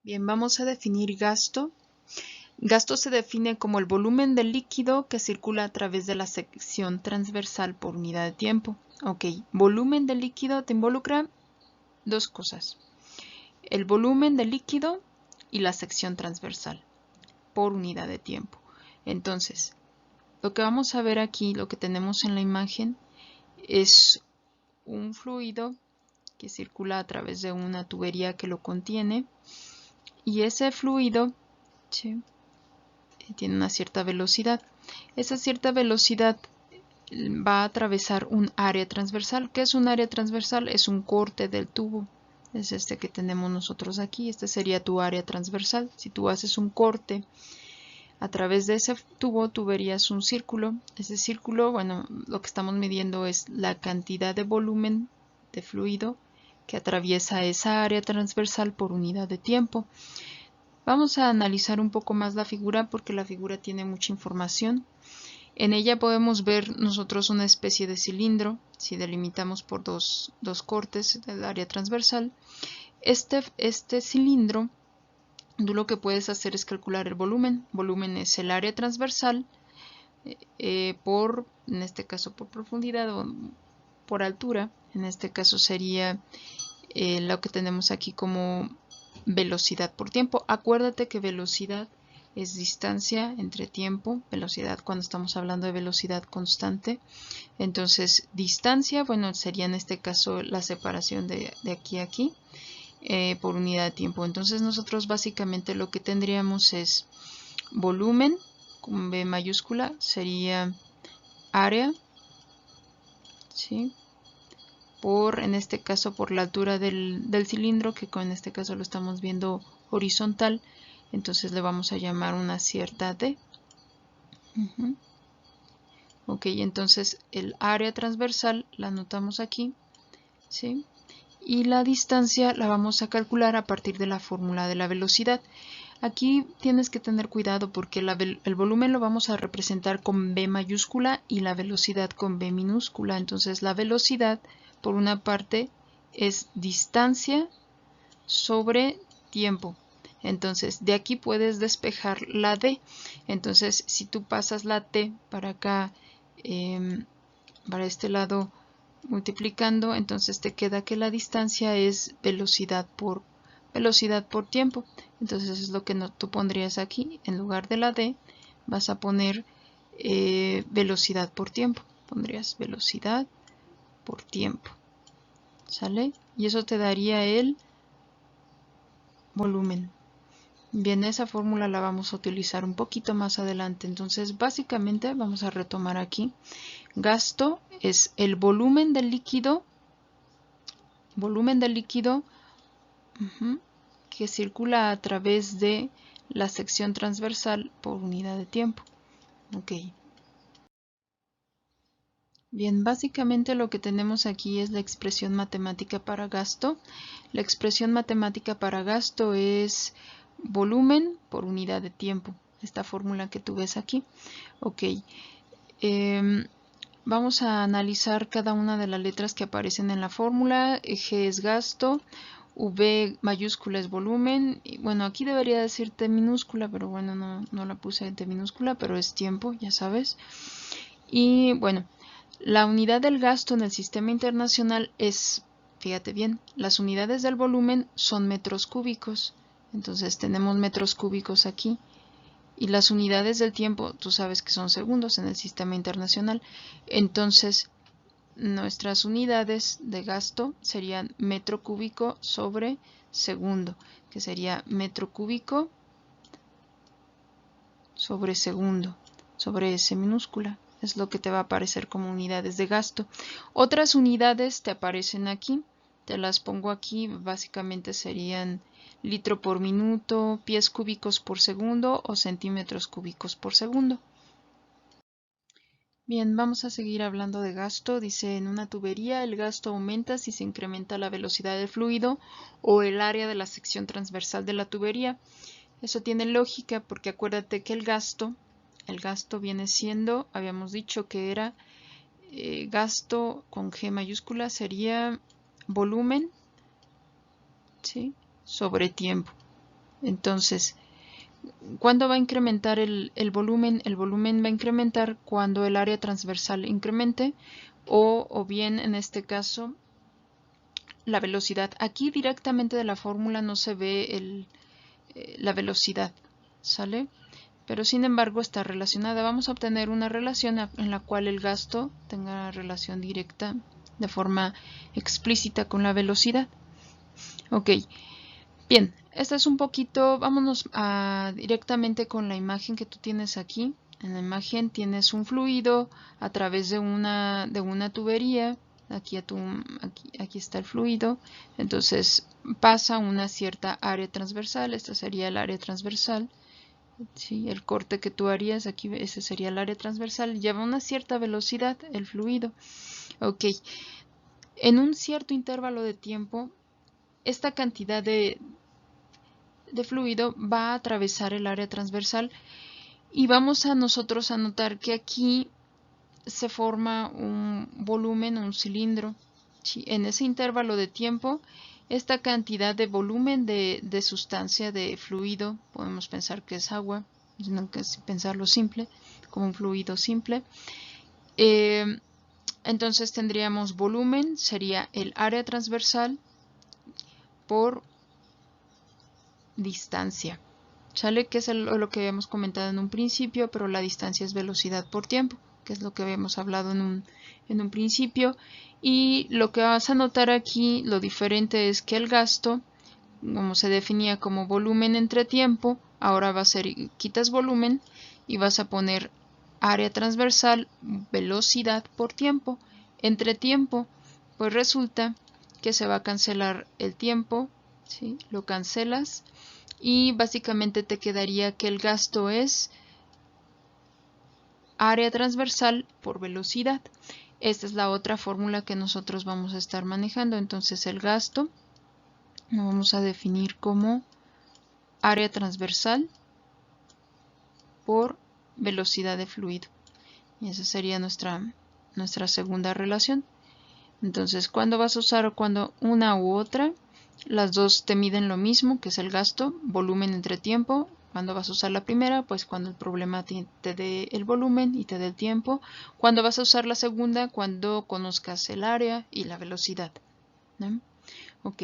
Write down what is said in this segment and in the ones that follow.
Bien, vamos a definir gasto. Gasto se define como el volumen del líquido que circula a través de la sección transversal por unidad de tiempo. Ok, volumen del líquido te involucra dos cosas. El volumen del líquido y la sección transversal por unidad de tiempo. Entonces, lo que vamos a ver aquí, lo que tenemos en la imagen, es un fluido que circula a través de una tubería que lo contiene y ese fluido, ¿sí?, tiene una cierta velocidad. Esa cierta velocidad va a atravesar un área transversal. ¿Qué es un área transversal? Es un corte del tubo. Es este que tenemos nosotros aquí. Este sería tu área transversal. Si tú haces un corte a través de ese tubo, tú verías un círculo. Ese círculo, bueno, lo que estamos midiendo es la cantidad de volumen de fluido que atraviesa esa área transversal por unidad de tiempo. Vamos a analizar un poco más la figura porque la figura tiene mucha información. En ella podemos ver nosotros una especie de cilindro, si delimitamos por dos cortes del área transversal. Este cilindro, tú lo que puedes hacer es calcular el volumen. Volumen es el área transversal en este caso por profundidad o por altura. En este caso sería lo que tenemos aquí como velocidad por tiempo. Acuérdate que velocidad es distancia entre tiempo, velocidad cuando estamos hablando de velocidad constante. Entonces, distancia, bueno, sería en este caso la separación de aquí a aquí por unidad de tiempo. Entonces, nosotros básicamente lo que tendríamos es volumen, con B mayúscula, sería área, ¿sí?, en este caso por la altura del cilindro, que en este caso lo estamos viendo horizontal, entonces le vamos a llamar una cierta D. Ok, entonces el área transversal la anotamos aquí, ¿sí?, y la distancia la vamos a calcular a partir de la fórmula de la velocidad. Aquí tienes que tener cuidado porque el volumen lo vamos a representar con B mayúscula y la velocidad con B minúscula. Entonces la velocidad, por una parte, es distancia sobre tiempo. Entonces de aquí puedes despejar la D. Entonces si tú pasas la T para acá, para este lado multiplicando, entonces te queda que la distancia es velocidad por tiempo. Entonces es lo que tú pondrías aquí. En lugar de la D vas a poner velocidad por tiempo. Pondrías velocidad por tiempo. ¿Sale? Y eso te daría el volumen. Bien, esa fórmula la vamos a utilizar un poquito más adelante. Entonces básicamente vamos a retomar aquí. Gasto es el volumen del líquido. Que circula a través de la sección transversal por unidad de tiempo. Ok. Bien, básicamente lo que tenemos aquí es la expresión matemática para gasto. La expresión matemática para gasto es volumen por unidad de tiempo. Esta fórmula que tú ves aquí. Ok. Vamos a analizar cada una de las letras que aparecen en la fórmula. G es gasto. V mayúscula es volumen, y bueno, aquí debería decir T minúscula, pero bueno, no la puse en T minúscula, pero es tiempo, ya sabes. Y bueno, la unidad del gasto en el sistema internacional es, fíjate bien, las unidades del volumen son metros cúbicos, entonces tenemos metros cúbicos aquí, y las unidades del tiempo, tú sabes que son segundos en el sistema internacional, entonces nuestras unidades de gasto serían metro cúbico sobre segundo, que sería metro cúbico sobre segundo, sobre S minúscula. Es lo que te va a aparecer como unidades de gasto. Otras unidades te aparecen aquí, te las pongo aquí, básicamente serían litro por minuto, pies cúbicos por segundo o centímetros cúbicos por segundo. Bien, vamos a seguir hablando de gasto. Dice, en una tubería el gasto aumenta si se incrementa la velocidad del fluido o el área de la sección transversal de la tubería. Eso tiene lógica porque acuérdate que el gasto viene siendo, habíamos dicho que era gasto con G mayúscula, sería volumen, ¿sí?, sobre tiempo. Entonces, ¿cuándo va a incrementar el volumen? El volumen va a incrementar cuando el área transversal incremente o bien en este caso la velocidad. Aquí directamente de la fórmula no se ve la velocidad, ¿sale? Pero sin embargo está relacionada. Vamos a obtener una relación en la cual el gasto tenga relación directa de forma explícita con la velocidad. Ok, bien, esta es un poquito, vámonos directamente con la imagen que tú tienes aquí. En la imagen tienes un fluido a través de una tubería. Aquí está el fluido. Entonces pasa una cierta área transversal. Esta sería el área transversal. ¿Sí? El corte que tú harías aquí, ese sería el área transversal. Lleva una cierta velocidad el fluido. Ok, en un cierto intervalo de tiempo, esta cantidad de fluido va a atravesar el área transversal y vamos a nosotros a notar que aquí se forma un volumen, un cilindro. ¿Sí? En ese intervalo de tiempo, esta cantidad de volumen de sustancia, de fluido, podemos pensar que es agua, no que es pensarlo simple, como un fluido simple. Entonces tendríamos volumen, sería el área transversal por distancia. ¿Sale? Que es lo que habíamos comentado en un principio, pero la distancia es velocidad por tiempo, que es lo que habíamos hablado en un principio. Y lo que vas a notar aquí, lo diferente es que el gasto, como se definía como volumen entre tiempo, ahora va a ser, quitas volumen y vas a poner área transversal, velocidad por tiempo. Entre tiempo, pues resulta que se va a cancelar el tiempo, ¿sí? Lo cancelas y básicamente te quedaría que el gasto es área transversal por velocidad. Esta es la otra fórmula que nosotros vamos a estar manejando. Entonces el gasto lo vamos a definir como área transversal por velocidad de fluido. Y esa sería nuestra segunda relación. Entonces, ¿cuándo vas a usar cuando una u otra? Las dos te miden lo mismo, que es el gasto, volumen entre tiempo. ¿Cuándo vas a usar la primera? Pues cuando el problema te dé el volumen y te dé el tiempo. ¿Cuándo vas a usar la segunda? Cuando conozcas el área y la velocidad, ¿no? Ok.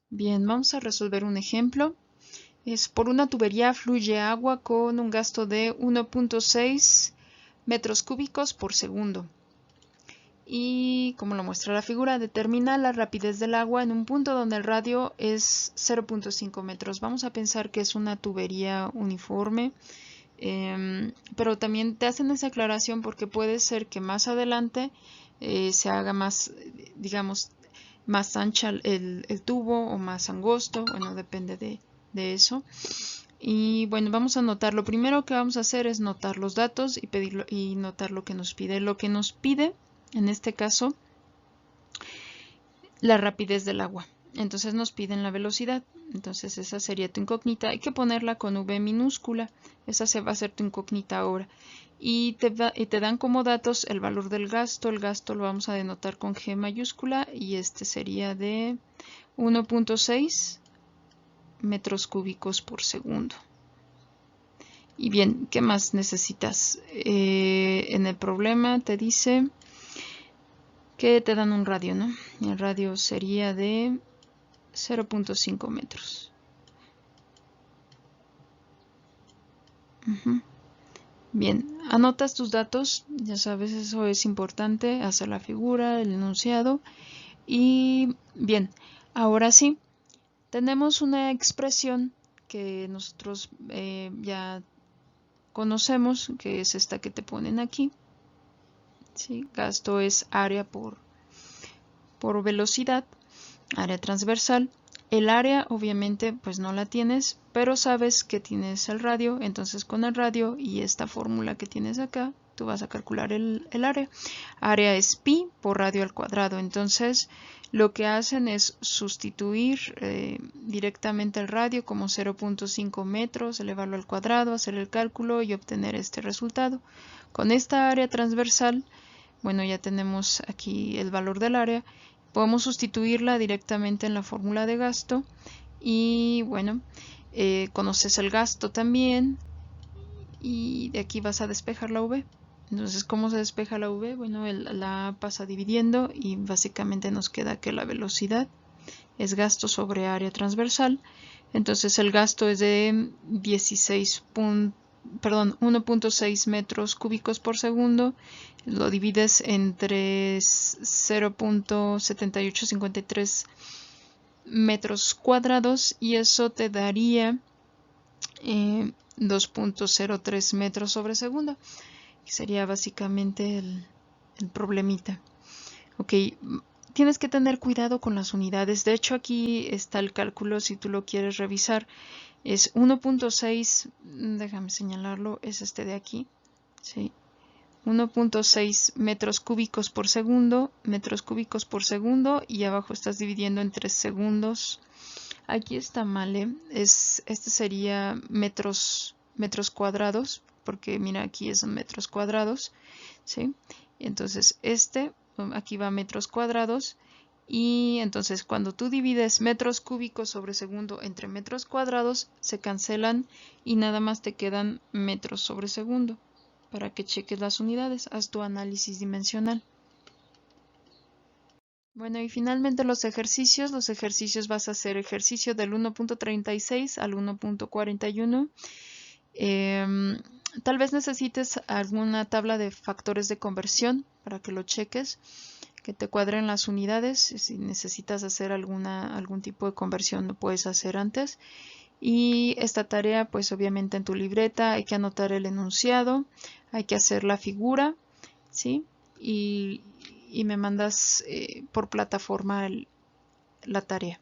Bien, vamos a resolver un ejemplo. Es por una tubería fluye agua con un gasto de 1.6 metros cúbicos por segundo. Y como lo muestra la figura, determina la rapidez del agua en un punto donde el radio es 0.5 metros. Vamos a pensar que es una tubería uniforme, pero también te hacen esa aclaración porque puede ser que más adelante se haga más, digamos, más ancha el tubo o más angosto. Bueno, depende de eso. Y bueno, vamos a notar, lo primero que vamos a hacer es notar los datos y notar lo que nos pide. Lo que nos pide, en este caso, la rapidez del agua. Entonces nos piden la velocidad. Entonces esa sería tu incógnita. Hay que ponerla con V minúscula. Esa se va a ser tu incógnita ahora. Y te dan como datos el valor del gasto. El gasto lo vamos a denotar con G mayúscula y este sería de 1.6 metros cúbicos por segundo. Y bien, ¿qué más necesitas? En el problema te dice que te dan un radio, ¿no? El radio sería de 0.5 metros. Bien, anotas tus datos, ya sabes, eso es importante, hacer la figura, el enunciado. Y bien, ahora sí, tenemos una expresión que nosotros ya conocemos, que es esta que te ponen aquí. ¿Sí? Gasto es área por velocidad, área transversal. El área obviamente pues no la tienes, pero sabes que tienes el radio, entonces con el radio y esta fórmula que tienes acá, tú vas a calcular el área. Área es pi por radio al cuadrado, entonces lo que hacen es sustituir directamente el radio como 0.5 metros, elevarlo al cuadrado, hacer el cálculo y obtener este resultado. Con esta área transversal, bueno, ya tenemos aquí el valor del área Podemos sustituirla directamente en la fórmula de gasto y bueno, conoces el gasto también y de aquí vas a despejar la V. Entonces, ¿cómo se despeja la V? Bueno, la A pasa dividiendo y básicamente nos queda que la velocidad es gasto sobre área transversal. Entonces el gasto es de 1.6 metros cúbicos por segundo. Lo divides entre 0.7853 metros cuadrados y eso te daría 2.03 metros sobre segundo. Que sería básicamente el problemita. Ok, tienes que tener cuidado con las unidades. De hecho, aquí está el cálculo si tú lo quieres revisar. Es 1.6, déjame señalarlo, es este de aquí. ¿Sí? 1.6 metros cúbicos por segundo, y abajo estás dividiendo en 3 segundos. Aquí está mal, ¿eh? Este sería metros cuadrados, porque mira, aquí es metros cuadrados, ¿sí? Entonces aquí va metros cuadrados, y entonces cuando tú divides metros cúbicos sobre segundo entre metros cuadrados, se cancelan y nada más te quedan metros sobre segundo. Para que cheques las unidades, haz tu análisis dimensional. Bueno, y finalmente los ejercicios vas a hacer ejercicio del 1.36 al 1.41. Tal vez necesites alguna tabla de factores de conversión para que lo cheques, que te cuadren las unidades. Si necesitas hacer algún tipo de conversión, lo puedes hacer antes. Y esta tarea, pues obviamente en tu libreta hay que anotar el enunciado, hay que hacer la figura, ¿sí? Y me mandas por plataforma la tarea.